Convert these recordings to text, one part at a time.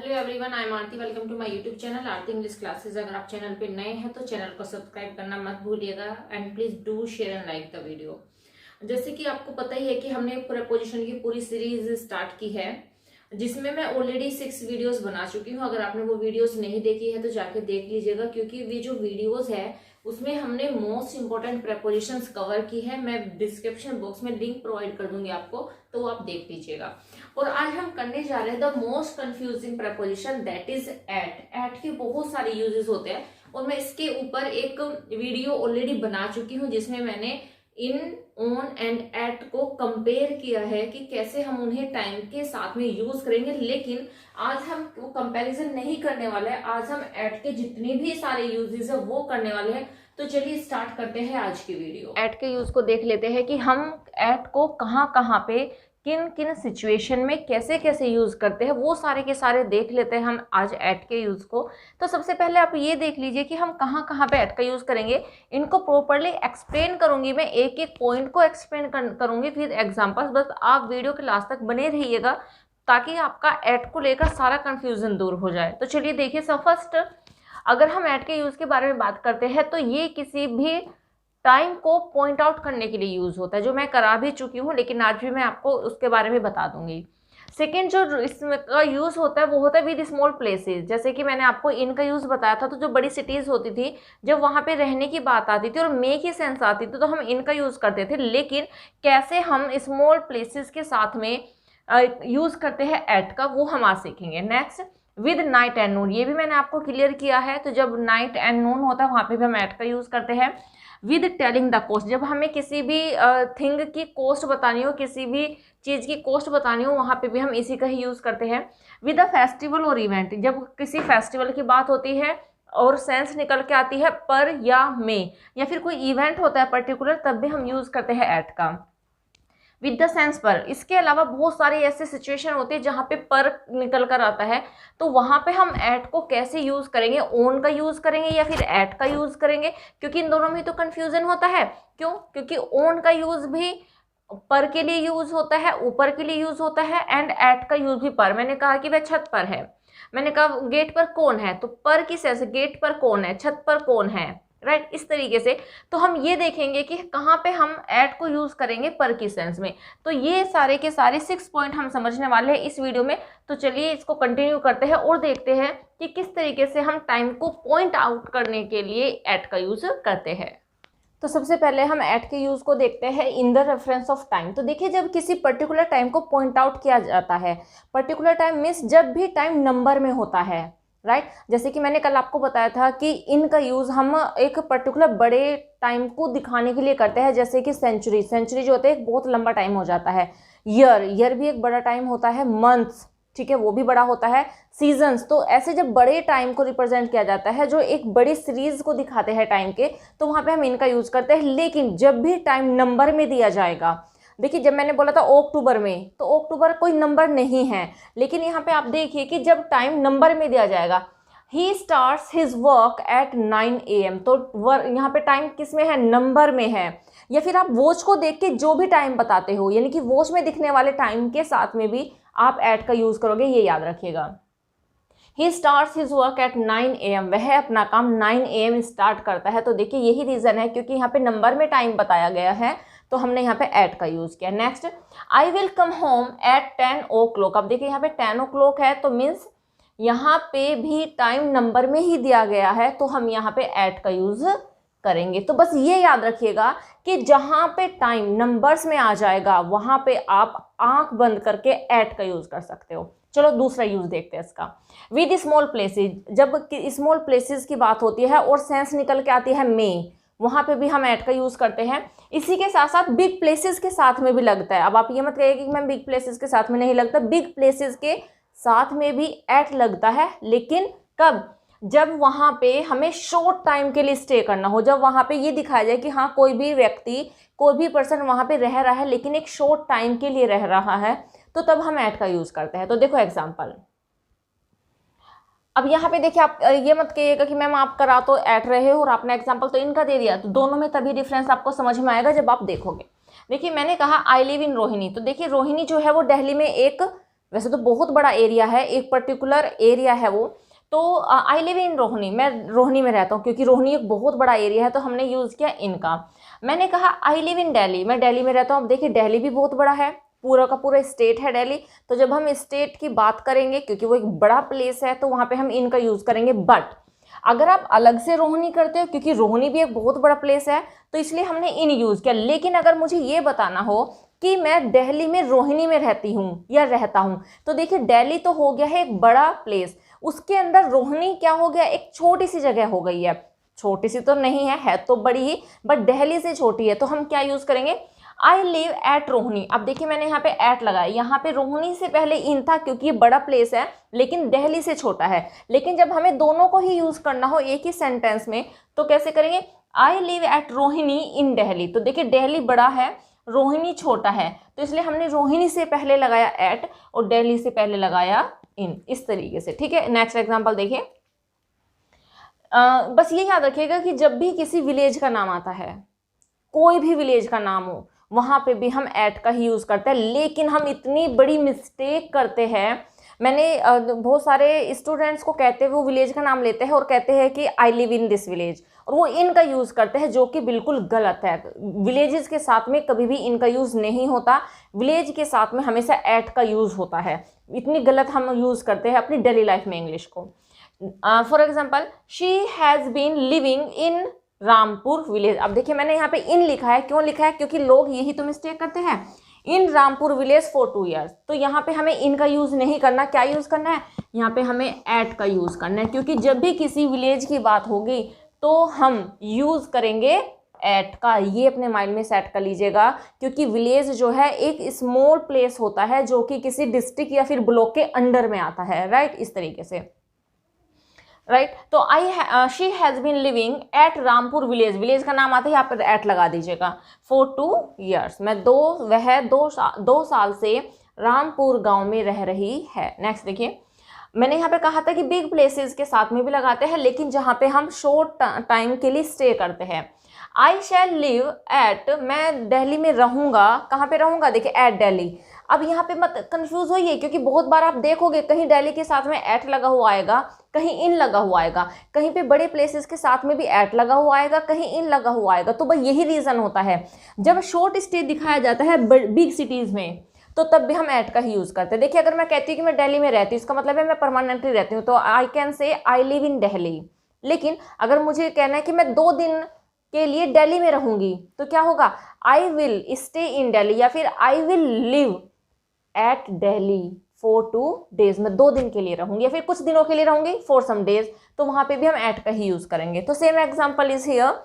Hello everyone, I am Aarti. Welcome to my YouTube channel Aarti English classes. अगर आप channel पे नए हैं तो चैनल को सब्सक्राइब करना मत भूलिएगा and please do share and like the video. जैसे कि आपको पता ही है कि हमने प्रीपोजिशन की पूरी सीरीज स्टार्ट की है, जिसमें मैं ऑलरेडी 6 वीडियोस बना चुकी हूँ। अगर आपने वो वीडियोस नहीं देखी है तो जाके देख लीजिएगा, क्योंकि वे जो वीडियोस है उसमें हमने मोस्ट इंपॉर्टेंट प्रेपोजिशंस कवर की है। मैं डिस्क्रिप्शन बॉक्स में लिंक प्रोवाइड कर दूंगी आपको, तो वो आप देख लीजिएगा। और आज हम करने जा रहे हैं the most confusing preposition, that is at. At के बहुत सारे यूजेस होते हैं और मैं इसके ऊपर एक वीडियो ऑलरेडी बना चुकी हूँ, जिसमें मैंने इन, ऑन एंड एट को कंपेयर किया है कि कैसे हम उन्हें टाइम के साथ में यूज करेंगे। लेकिन आज हम वो कंपैरिजन नहीं करने वाले हैं, आज हम एट के जितने भी सारे यूजेस है वो करने वाले हैं। तो चलिए स्टार्ट करते हैं आज की वीडियो। एट के यूज को देख लेते हैं कि हम एट को कहाँ कहाँ पे, किन किन सिचुएशन में कैसे कैसे यूज करते हैं, वो सारे के सारे देख लेते हैं हम आज एट के यूज को। तो सबसे पहले आप ये देख लीजिए कि हम कहाँ कहाँ पे एट का यूज करेंगे। इनको प्रॉपर्ली एक्सप्लेन करूंगी मैं, एक एक पॉइंट को एक्सप्लेन करूंगी फिर एग्जांपल्स। बस आप वीडियो के लास्ट तक बने रहिएगा ताकि आपका एट को लेकर सारा कंफ्यूजन दूर हो जाए। तो चलिए देखिए, सब फर्स्ट अगर हम एट के यूज के बारे में बात करते हैं तो ये किसी भी टाइम को पॉइंट आउट करने के लिए यूज होता है, जो मैं करा भी चुकी हूँ, लेकिन आज भी मैं आपको उसके बारे में बता दूंगी। सेकेंड जो इसमें का यूज होता है वो होता है विद स्मॉल प्लेसेस। जैसे कि मैंने आपको इन का यूज बताया था, तो जो बड़ी सिटीज होती थी जब वहां पे रहने की बात आती थी और मे की सेंस आती थी तो हम इन का यूज करते थे। लेकिन कैसे हम स्मॉल प्लेसेस के साथ में यूज करते हैं एट का, वो हम आज सीखेंगे। नेक्स्ट विद नाइट एंड नून, ये भी मैंने आपको क्लियर किया है। तो जब नाइट एंड नून होता है वहां पे भी हम एट का यूज करते हैं। विद टेलिंग द कॉस्ट, जब हमें किसी भी थिंग की कॉस्ट बतानी हो, किसी भी चीज़ की कॉस्ट बतानी हो, वहाँ पे भी हम इसी का ही यूज़ करते हैं। विद अ फेस्टिवल और इवेंट, जब किसी फेस्टिवल की बात होती है और सेंस निकल के आती है पर या में, या फिर कोई इवेंट होता है पर्टिकुलर, तब भी हम यूज़ करते हैं एट का। विद द सेंस पर, इसके अलावा बहुत सारी ऐसे सिचुएशन होती है जहाँ पे पर निकल कर आता है, तो वहाँ पे हम एट को कैसे यूज करेंगे, ओन का यूज करेंगे या फिर एट का यूज करेंगे, क्योंकि इन दोनों में तो कंफ्यूजन होता है। क्यों? क्योंकि ओन का यूज भी पर के लिए यूज होता है, ऊपर के लिए यूज होता है, एंड एट का यूज भी पर। मैंने कहा कि वह छत पर है, मैंने कहा गेट पर कौन है, तो पर की सेंस गेट पर कौन है, छत पर कौन है, राइट। इस तरीके से तो हम ये देखेंगे कि कहाँ पे हम एट को यूज करेंगे पर की सेंस में। तो ये सारे के सारे 6 पॉइंट हम समझने वाले हैं इस वीडियो में। तो चलिए इसको कंटिन्यू करते हैं और देखते हैं कि किस तरीके से हम टाइम को पॉइंट आउट करने के लिए एट का यूज करते हैं। तो सबसे पहले हम एट के यूज को देखते हैं in the reference of time. तो देखिए, जब किसी पर्टिकुलर टाइम को पॉइंट आउट किया जाता है, पर्टिकुलर टाइम मीन्स जब भी टाइम नंबर में होता है, राइट। जैसे कि मैंने कल आपको बताया था कि इनका यूज हम एक पर्टिकुलर बड़े टाइम को दिखाने के लिए करते हैं, जैसे कि सेंचुरी। सेंचुरी जो होता है एक बहुत लंबा टाइम हो जाता है। ईयर भी एक बड़ा टाइम होता है। मंथ्स, ठीक है, वो भी बड़ा होता है। सीजन्स, तो ऐसे जब बड़े टाइम को रिप्रेजेंट किया जाता है, जो एक बड़ी सीरीज को दिखाते हैं टाइम के, तो वहां पे हम इनका यूज करते हैं। लेकिन जब भी टाइम नंबर में दिया जाएगा, देखिए जब मैंने बोला था अक्टूबर में, तो अक्टूबर कोई नंबर नहीं है, लेकिन यहाँ पे आप देखिए कि जब टाइम नंबर में दिया जाएगा, he starts his work at 9 AM, तो यहाँ पे टाइम किस में है, नंबर में है। या फिर आप वॉच को देख के जो भी टाइम बताते हो, यानी कि वॉच में दिखने वाले टाइम के साथ में भी आप एट का यूज करोगे, ये याद रखिएगा। He starts his work at 9 AM, वह अपना काम 9 AM स्टार्ट करता है। तो देखिए यही रीजन है, क्योंकि यहाँ पे नंबर में टाइम बताया गया है, तो हमने यहाँ पे एट का यूज किया। Next, I will come home at 10 o'clock। अब देखिए यहाँ पे 10 o'clock है, तो मीन्स यहाँ पे भी टाइम नंबर में ही दिया गया है, तो हम यहाँ पे एट का यूज करेंगे। तो बस ये याद रखिएगा कि जहाँ पे टाइम नंबर्स में आ जाएगा वहाँ पे आप आंख बंद करके एट का यूज कर सकते हो। चलो दूसरा यूज देखते हैं इसका। विद स्मॉल प्लेसेस, जब स्मॉल प्लेसेस की बात होती है और सेंस निकल के आती है मे, वहाँ पे भी हम एट का यूज करते हैं। इसी के साथ साथ बिग प्लेसेस के साथ में भी लगता है। अब आप ये मत कहिए कि मैं बिग प्लेसेस के साथ में नहीं लगता, बिग प्लेसेस के साथ में भी एट लगता है। लेकिन कब? जब वहाँ पे हमें शॉर्ट टाइम के लिए स्टे करना हो, जब वहाँ पे ये दिखाया जाए कि हाँ कोई भी व्यक्ति, कोई भी पर्सन वहाँ पे रह रहा है लेकिन एक शॉर्ट टाइम के लिए रह रहा है, तो तब हम एट का यूज करते हैं। तो देखो एग्जाम्पल, अब यहाँ पे देखिए, आप ये मत कहिएगा कि मैम आप करा तो एट रहे हो और आपने एग्जाम्पल तो इनका दे दिया। तो दोनों में तभी डिफरेंस आपको समझ में आएगा जब आप देखोगे। देखिए मैंने कहा आई लिव इन रोहिणी, तो देखिए रोहिणी जो है वो दिल्ली में एक वैसे तो बहुत बड़ा एरिया है, एक पर्टिकुलर एरिया है वो। तो आई लिव इन रोहिणी, मैं रोहिणी में रहता हूँ, क्योंकि रोहिणी एक बहुत बड़ा एरिया है तो हमने यूज़ किया इनका। मैंने कहा आई लिव इन दिल्ली, मैं दिल्ली में रहता हूँ। अब देखिए दिल्ली भी बहुत बड़ा है, पूरा का पूरा स्टेट है दिल्ली। तो जब हम स्टेट की बात करेंगे, क्योंकि वो एक बड़ा प्लेस है, तो वहाँ पे हम इनका यूज़ करेंगे। बट अगर आप अलग से रोहिणी करते हो, क्योंकि रोहिणी भी एक बहुत बड़ा प्लेस है, तो इसलिए हमने इन यूज़ किया। लेकिन अगर मुझे ये बताना हो कि मैं दिल्ली में रोहिणी में रहती हूँ या रहता हूँ, तो देखिए दिल्ली तो हो गया है एक बड़ा प्लेस, उसके अंदर रोहिणी क्या हो गया, एक छोटी सी जगह हो गई है। छोटी सी तो नहीं है तो बड़ी ही, बट दिल्ली से छोटी है। तो हम क्या यूज़ करेंगे, आई लिव एट रोहिणी। अब देखिए मैंने यहाँ पे एट लगाया, यहाँ पे रोहिणी से पहले इन था, क्योंकि ये बड़ा प्लेस है लेकिन दिल्ली से छोटा है। लेकिन जब हमें दोनों को ही यूज़ करना हो एक ही सेंटेंस में, तो कैसे करेंगे, आई लिव एट रोहिणी इन दिल्ली। तो देखिए दिल्ली बड़ा है, रोहिणी छोटा है, तो इसलिए हमने रोहिणी से पहले लगाया एट और दिल्ली से पहले लगाया इन, इस तरीके से। ठीक है, नेक्स्ट एग्जांपल देखिए। बस ये याद रखिएगा कि जब भी किसी विलेज का नाम आता है, कोई भी विलेज का नाम हो, वहां पे भी हम एट का ही यूज करते हैं। लेकिन हम इतनी बड़ी मिस्टेक करते हैं, मैंने बहुत सारे स्टूडेंट्स को कहते हैं, वो विलेज का नाम लेते हैं और कहते हैं कि I live in this village, और वो इन का यूज करते हैं, जो कि बिल्कुल गलत है। विलेजेस के साथ में कभी भी इन का यूज नहीं होता, विलेज के साथ में हमेशा एट का यूज होता है। इतनी गलत हम यूज करते हैं अपनी डेली लाइफ में इंग्लिश को। For example, she has been living in Rampur village. अब देखिए मैंने यहाँ पे इन लिखा है, क्यों लिखा है, क्योंकि लोग यही तो मिस्टेक करते हैं, इन रामपुर विलेज फॉर 2 years। तो यहाँ पे हमें इन का यूज नहीं करना, क्या यूज करना है, यहाँ पे हमें एट का यूज करना है। क्योंकि जब भी किसी विलेज की बात होगी तो हम यूज करेंगे एट का, ये अपने माइंड में सेट कर लीजिएगा। क्योंकि विलेज जो है एक स्मॉल प्लेस होता है, जो कि किसी डिस्ट्रिक्ट या फिर ब्लॉक के अंडर में आता है, राइट, इस तरीके से, राइट। तो she has been living at Rampur village, village का नाम आता है, यहाँ पर एट लगा दीजिएगा, फॉर 2 years, मैं वह 2 साल से रामपुर गांव में रह रही है। नेक्स्ट देखिए, मैंने यहाँ पे कहा था कि बिग प्लेसेस के साथ में भी लगाते हैं, लेकिन जहाँ पे हम शॉर्ट टाइम के लिए स्टे करते हैं। आई शैल लिव एट, मैं दिल्ली में रहूँगा, कहाँ पे रहूँगा, देखिए एट दिल्ली। अब यहाँ पे मत कंफ्यूज होइए, क्योंकि बहुत बार आप देखोगे कहीं दिल्ली के साथ में एट लगा हुआ आएगा, कहीं इन लगा हुआ आएगा, कहीं पे बड़े प्लेसेस के साथ में भी एट लगा हुआ आएगा, कहीं इन लगा हुआ आएगा। तो बस यही रीज़न होता है, जब शॉर्ट स्टे दिखाया जाता है बिग सिटीज़ में, तो तब भी हम एट का ही यूज़ करते हैं। देखिए अगर मैं कहती हूँ कि मैं दिल्ली में रहती हूँ, इसका मतलब है मैं परमानेंटली रहती हूँ, तो I can say I live in Delhi. लेकिन अगर मुझे कहना है कि मैं 2 दिन के लिए दिल्ली में रहूंगी, तो क्या होगा, I will stay in Delhi, या फिर I will live at Delhi for 2 days, मैं 2 दिन के लिए रहूंगी, या फिर कुछ दिनों के लिए रहूंगी, फॉर सम डेज, तो वहां पे भी हम एट का ही यूज करेंगे। तो same example is here,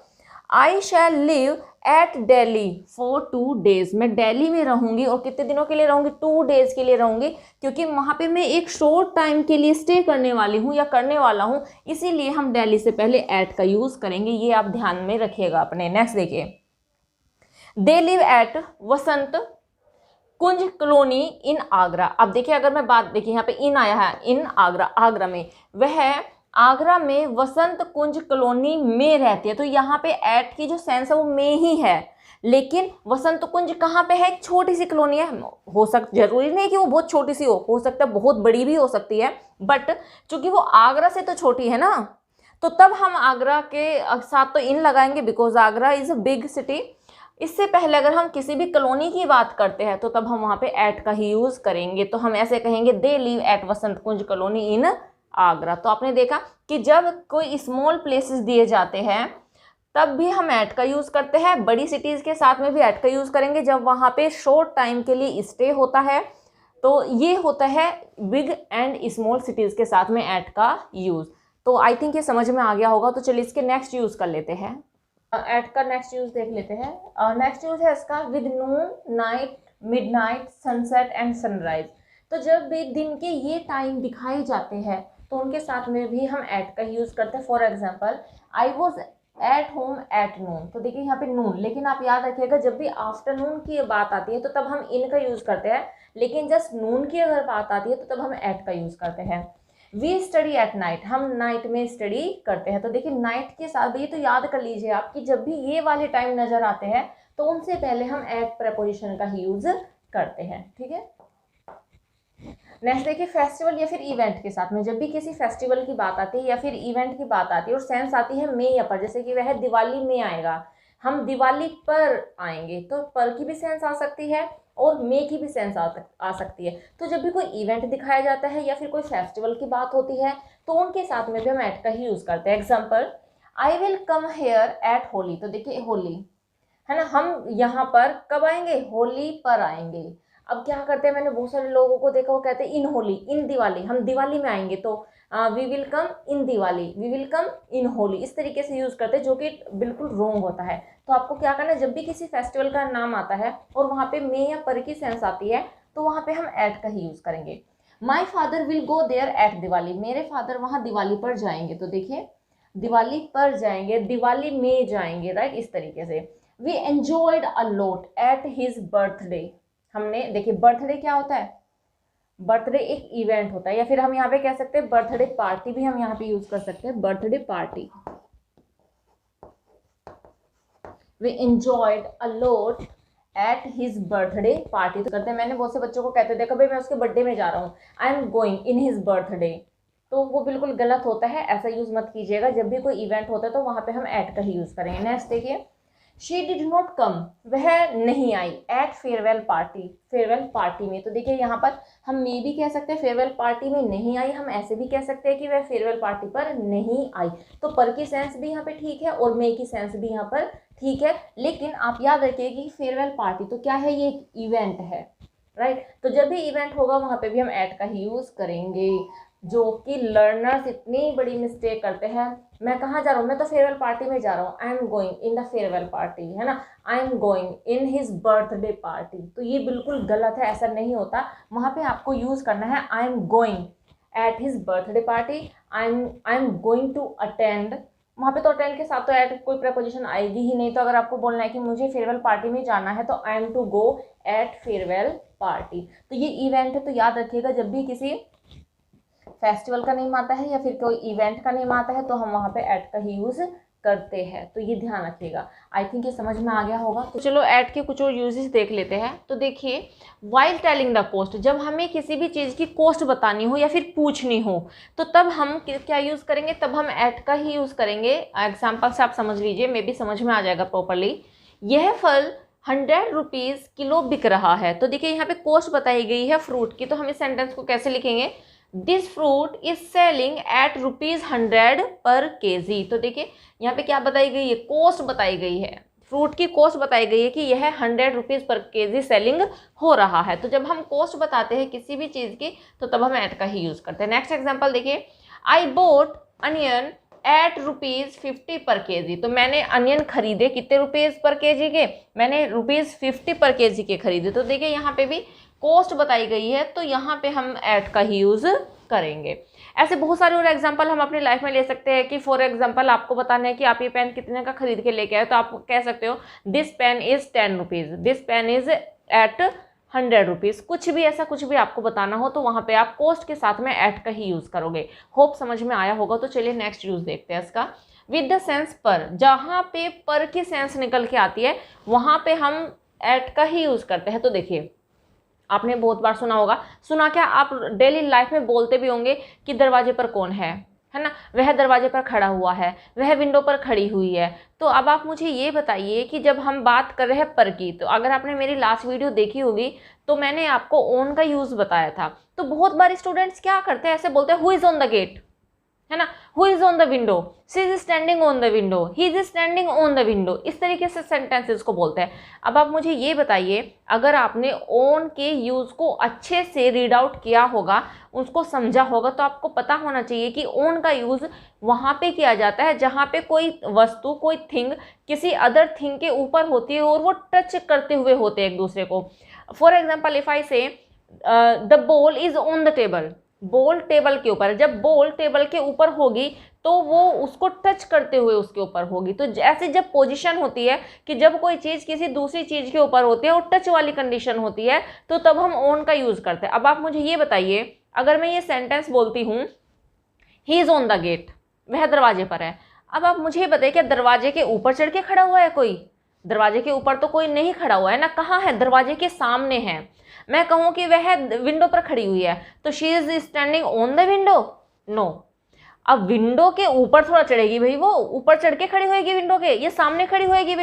I shall live at Delhi for 2 days, मैं दिल्ली में रहूंगी, और कितने दिनों के लिए रहूंगी, 2 days के लिए रहूंगी, क्योंकि वहां पे मैं एक शॉर्ट टाइम के लिए स्टे करने वाली हूँ या करने वाला हूँ, इसीलिए हम दिल्ली से पहले एट का यूज करेंगे। ये आप ध्यान में रखिएगा अपने। नेक्स्ट देखिए, they live at Vasant Kunj colony इन आगरा। अब देखिए अगर मैं बात, देखिए यहाँ पे इन आया है, इन आगरा, आगरा में, वह आगरा में वसंत कुंज कॉलोनी में रहती है। तो यहाँ पे एट की जो सेंस है वो में ही है, लेकिन वसंत कुंज कहाँ पे है, एक छोटी सी कॉलोनी है, हो सकता, जरूरी नहीं कि वो बहुत छोटी सी हो सकता है बहुत बड़ी भी हो सकती है, बट चूंकि वो आगरा से तो छोटी है ना, तो तब हम आगरा के साथ तो इन लगाएंगे, because Agra is a big city. इससे पहले अगर हम किसी भी कॉलोनी की बात करते हैं, तो तब हम वहाँ पे एट का ही यूज करेंगे। तो हम ऐसे कहेंगे, they live at Vasant Kunj colony इन आगरा। तो आपने देखा कि जब कोई स्मॉल प्लेसेस दिए जाते हैं, तब भी हम एट का यूज करते हैं, बड़ी सिटीज के साथ में भी एट का यूज करेंगे जब वहाँ पे शॉर्ट टाइम के लिए स्टे होता है। तो ये होता है बिग एंड स्मॉल सिटीज के साथ में एट का यूज। तो आई थिंक ये समझ में आ गया होगा। तो चलिए इसके नेक्स्ट यूज कर लेते हैं, एट का नेक्स्ट यूज देख लेते हैं। नेक्स्ट यूज है इसका, with Noon, night, midnight, sunset and sunrise. तो जब भी दिन के ये टाइम दिखाए जाते हैं, तो उनके साथ में भी हम एट का यूज करते हैं। For example, I was at home at noon. तो देखिए यहाँ पे नून, लेकिन आप याद रखिएगा जब भी आफ्टरनून की बात आती है तो तब हम इन का यूज करते हैं, लेकिन जस्ट नून की अगर बात आती है तो तब हम एट का यूज करते हैं। वी स्टडी एट नाइट, हम नाइट में स्टडी करते हैं। तो देखिए नाइट के साथ ये तो याद कर लीजिए आप कि जब भी ये वाले टाइम नजर आते हैं तो उनसे पहले हम एट प्रेपोजिशन का ही यूज करते हैं। ठीक है, नेक्स्ट देखिए फेस्टिवल या फिर इवेंट के साथ में, जब भी किसी फेस्टिवल की बात आती है या फिर इवेंट की बात आती है और सेंस आती है में या पर, जैसे कि वह दिवाली में आएगा, हम दिवाली पर आएंगे, तो पर की भी सेंस आ सकती है और मे की भी सेंस आ सकती है। तो जब भी कोई इवेंट दिखाया जाता है या फिर कोई फेस्टिवल की बात होती है तो उनके साथ में भी हम एट का ही यूज करते हैं। Example, I will come here at Holi, तो देखिए होली है ना, हम यहाँ पर कब आएंगे, होली पर आएंगे। अब क्या करते हैं, मैंने बहुत सारे लोगों को देखा वो कहते हैं इन होली, इन दिवाली, हम दिवाली में आएंगे तो we will come in Diwali, we will come in Holi, इस तरीके से यूज करते हैं, जो कि बिल्कुल रॉन्ग होता है। तो आपको क्या करना है, जब भी किसी फेस्टिवल का नाम आता है और वहाँ पे मे या पर की सेंस आती है तो वहाँ पे हम एट का ही यूज करेंगे। My father will go there at Diwali, मेरे फादर वहाँ दिवाली पर जाएंगे, तो देखिए दिवाली पर जाएंगे, दिवाली में जाएंगे, राइट, इस तरीके से। We enjoyed a lot at his birthday, हमने देखिए बर्थडे क्या होता है, बर्थडे एक इवेंट होता है, या फिर हम यहाँ पे कह सकते हैं बर्थडे पार्टी भी हम यहाँ पे यूज कर सकते हैं, birthday party. We enjoyed a lot at his birthday party, तो करते हैं, मैंने बहुत से बच्चों को कहते देखो भाई मैं उसके बर्थडे में जा रहा हूँ, आई am going in his birthday, तो वो बिल्कुल गलत होता है, ऐसा यूज मत कीजिएगा। जब भी कोई इवेंट होता है तो वहां पे हम एट का ही यूज करेंगे। नेक्स्ट देखिए, शी डिड नॉट कम, वह नहीं आई at farewell party, farewell party में, तो देखिए यहाँ पर हम मे भी कह सकते हैं फेयरवेल पार्टी में नहीं आई, हम ऐसे भी कह सकते हैं कि वह फेयरवेल पार्टी पर नहीं आई। तो पर की सेंस भी यहाँ पे ठीक है और मे की सेंस भी यहाँ पर ठीक है, लेकिन आप याद रखिए कि फेयरवेल पार्टी तो क्या है, ये एक इवेंट है, राइट। तो जब भी इवेंट होगा वहां पे भी हम एट का ही यूज करेंगे, जो कि लर्नर्स इतनी बड़ी मिस्टेक करते हैं। मैं कहाँ जा रहा हूँ, मैं तो फेयरवेल पार्टी में जा रहा हूँ, आई am going in the farewell party, है ना, आई am going in his birthday party, तो ये बिल्कुल गलत है, ऐसा नहीं होता। वहाँ पे आपको यूज करना है I am going at his birthday party, I am going to attend, वहाँ पे तो अटेंड के साथ तो एट कोई प्रपोजिशन आएगी ही नहीं। तो अगर आपको बोलना है कि मुझे फेयरवेल पार्टी में जाना है तो I am to go at farewell party, तो ये इवेंट है। तो याद रखिएगा जब भी किसी फेस्टिवल का नेम आता है या फिर कोई इवेंट का नेम आता है तो हम वहाँ पे एट का ही यूज करते हैं, तो ये ध्यान रखिएगा। आई थिंक ये समझ में आ गया होगा। तो चलो एट के कुछ और यूजेस देख लेते हैं। तो देखिए, वाइल टेलिंग द कॉस्ट, जब हमें किसी भी चीज़ की कॉस्ट बतानी हो या फिर पूछनी हो तो तब हम क्या यूज़ करेंगे, तब हम एट का ही यूज़ करेंगे। एग्जाम्पल से आप समझ लीजिए, मे भी समझ में आ जाएगा प्रॉपरली। यह फल 100 रुपीज़ किलो बिक रहा है, तो देखिए यहाँ पे कॉस्ट बताई गई है फ्रूट की, तो हम इस सेंटेंस को कैसे लिखेंगे, this fruit is selling at ₹100 पर केजी। तो देखिए यहाँ पे क्या बताई गई है, कॉस्ट बताई गई है, फ्रूट की कॉस्ट बताई गई है कि यह 100 रुपीज़ पर केजी सेलिंग हो रहा है। तो जब हम कॉस्ट बताते हैं किसी भी चीज़ की तो तब हम एट का ही यूज़ करते हैं। नेक्स्ट एग्जाम्पल देखिए, आई बोट अनियन एट ₹50 पर केजी, तो मैंने अनियन खरीदे कितने रुपीज़ पर केजी के, मैंने ₹50 पर केजी के खरीदे। तो देखिए यहाँ पे भी कॉस्ट बताई गई है तो यहाँ पे हम एट का ही यूज़ करेंगे। ऐसे बहुत सारे और एग्जांपल हम अपनी लाइफ में ले सकते हैं कि फॉर एग्जांपल आपको बताना है कि आप ये पेन कितने का खरीद के लेके आए, तो आप कह सकते हो this pen is 10 rupees, this pen is at 100 rupees, कुछ भी ऐसा कुछ भी आपको बताना हो तो वहाँ पे आप कॉस्ट के साथ में एट का ही यूज़ करोगे। होप समझ में आया होगा। तो चलिए नेक्स्ट यूज़ देखते हैं इसका, विद द सेंस पर, जहाँ पे पर की सेंस निकल के आती है वहाँ पे हम एट का ही यूज़ करते हैं। तो देखिए आपने बहुत बार सुना होगा, सुना क्या, आप डेली लाइफ में बोलते भी होंगे कि दरवाजे पर कौन है ना, वह दरवाजे पर खड़ा हुआ है, वह विंडो पर खड़ी हुई है। तो अब आप मुझे ये बताइए कि जब हम बात कर रहे हैं पर की, तो अगर आपने मेरी लास्ट वीडियो देखी होगी तो मैंने आपको ऑन का यूज़ बताया था। तो बहुत बार स्टूडेंट्स क्या करते हैं, ऐसे बोलते हैं who is on the gate, है ना, who is on the window, she is standing on the window, he is standing on the window, इस तरीके से सेंटेंसेस को बोलते हैं। अब आप मुझे ये बताइए, अगर आपने ऑन के यूज़ को अच्छे से रीड आउट किया होगा, उसको समझा होगा, तो आपको पता होना चाहिए कि ऑन का यूज़ वहाँ पे किया जाता है जहाँ पे कोई वस्तु, कोई थिंग किसी अदर थिंग के ऊपर होती है और वो टच करते हुए होते हैं एक दूसरे को। फॉर एग्जाम्पल इफ आई से the ball is on the table, ball table के ऊपर, जब बॉल टेबल के ऊपर होगी तो वो उसको टच करते हुए उसके ऊपर होगी। तो ऐसे जब पोजीशन होती है कि जब कोई चीज़ किसी दूसरी चीज़ के ऊपर होती है और टच वाली कंडीशन होती है तो तब हम ऑन का यूज़ करते हैं। अब आप मुझे ये बताइए, अगर मैं ये सेंटेंस बोलती हूँ he is on the gate, वह दरवाजे पर है, अब आप मुझे बताइए क्या दरवाजे के ऊपर चढ़ के खड़ा हुआ है कोई, दरवाजे के ऊपर तो कोई नहीं खड़ा हुआ है ना, कहाँ है, दरवाजे के सामने है। मैं कहूँ कि वह विंडो पर खड़ी हुई है तो she is standing on the window, no. अब विंडो के ऊपर थोड़ा चढ़ेगी भाई, वो ऊपर चढ़ के खड़ी होएगी विंडो के, ये सामने खड़ी होएगी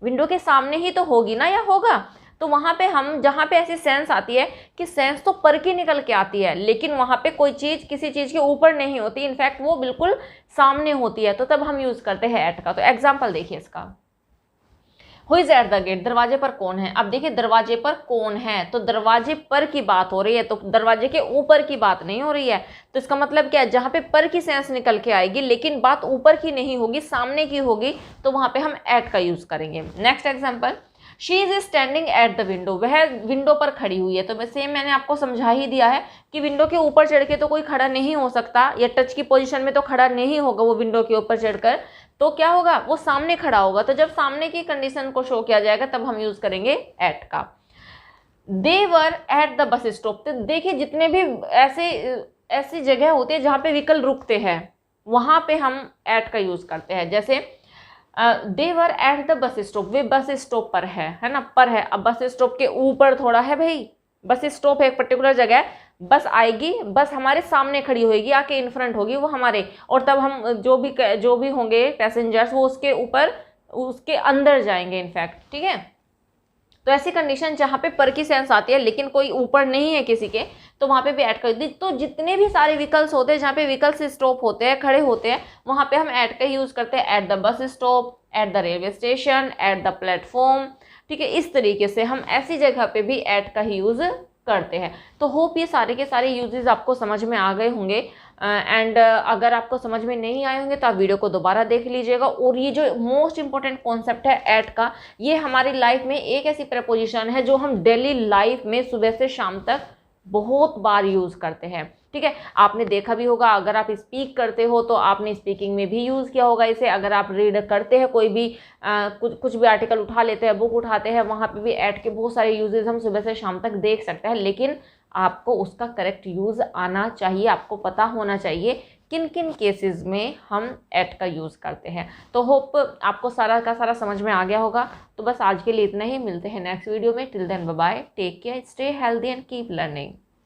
विंडो के सामने ही तो होगी ना, या होगा। तो वहां पे हम जहां पे ऐसी सेंस आती है कि सेंस तो पर की निकल के आती है, लेकिन वहां पे कोई चीज किसी चीज के ऊपर नहीं होती, इनफैक्ट वो बिल्कुल सामने होती है, तो तब हम यूज करते हैं एट का। तो एग्जाम्पल देखिए इसका, who is at the gate, दरवाजे पर कौन है। अब देखिए दरवाजे पर कौन है, तो दरवाजे पर की बात हो रही है, तो दरवाजे के ऊपर की बात नहीं हो रही है। तो इसका मतलब क्या है, जहां पे पर की सेंस निकल के आएगी लेकिन बात ऊपर की नहीं होगी, सामने की होगी, तो वहां पे हम एट का यूज करेंगे। Next example, she is standing at the window, वह विंडो पर खड़ी हुई है। तो सेम मैंने आपको समझा ही दिया है कि विंडो के ऊपर चढ़ के तो कोई खड़ा नहीं हो सकता, या टच की पोजीशन में तो खड़ा नहीं होगा वो विंडो के ऊपर चढ़कर, तो क्या होगा, वो सामने खड़ा होगा। तो जब सामने की कंडीशन को शो किया जाएगा तब हम यूज करेंगे एट का। They were at the bus stop, तो देखिए जितने भी ऐसी जगह होती है जहाँ पे व्हीकल रुकते हैं वहां पे हम एट का यूज करते हैं। जैसे they were at the bus stop, वे बस स्टॉप पर है ना, पर है। अब बस स्टॉप के ऊपर थोड़ा है भाई, बस स्टॉप है एक पर्टिकुलर जगह, बस आएगी, बस हमारे सामने खड़ी होगी, आके इन फ्रंट होगी वो हमारे, और तब हम जो भी होंगे पैसेंजर्स वो उसके ऊपर उसके अंदर जाएंगे इनफैक्ट, ठीक है। तो ऐसी कंडीशन जहाँ पे पर की सेंस आती है लेकिन कोई ऊपर नहीं है किसी के, तो वहाँ पे भी ऐड कर दी। तो जितने भी सारे व्हीकल्स होते हैं जहाँ पे व्हीकल्स स्टॉप होते हैं, खड़े होते हैं, वहाँ पे हम ऐड का यूज करते हैं, eight the bus stop, at the railway station, at the platform, ठीक है। इस तरीके से हम ऐसी जगह पे भी एट का ही यूज करते हैं। तो होप ये सारे के सारे यूजेस आपको समझ में आ गए होंगे, एंड अगर आपको समझ में नहीं आए होंगे तो आप वीडियो को दोबारा देख लीजिएगा। और ये जो मोस्ट इंपॉर्टेंट कॉन्सेप्ट है एट का, ये हमारी लाइफ में एक ऐसी प्रेपोजिशन है जो हम डेली लाइफ में सुबह से शाम तक बहुत बार यूज करते हैं, ठीक है। आपने देखा भी होगा, अगर आप स्पीक करते हो तो आपने स्पीकिंग में भी यूज किया होगा इसे। अगर आप रीड करते हैं कोई भी कुछ भी आर्टिकल उठा लेते हैं, बुक उठाते हैं, वहां पे भी एट के बहुत सारे यूजेस हम सुबह से शाम तक देख सकते हैं। लेकिन आपको उसका करेक्ट यूज आना चाहिए, आपको पता होना चाहिए किन किन केसेस में हम एट का यूज़ करते हैं। तो होप आपको सारा का सारा समझ में आ गया होगा। तो बस आज के लिए इतना ही, मिलते हैं नेक्स्ट वीडियो में। Till then bye bye, take care, stay healthy and keep learning.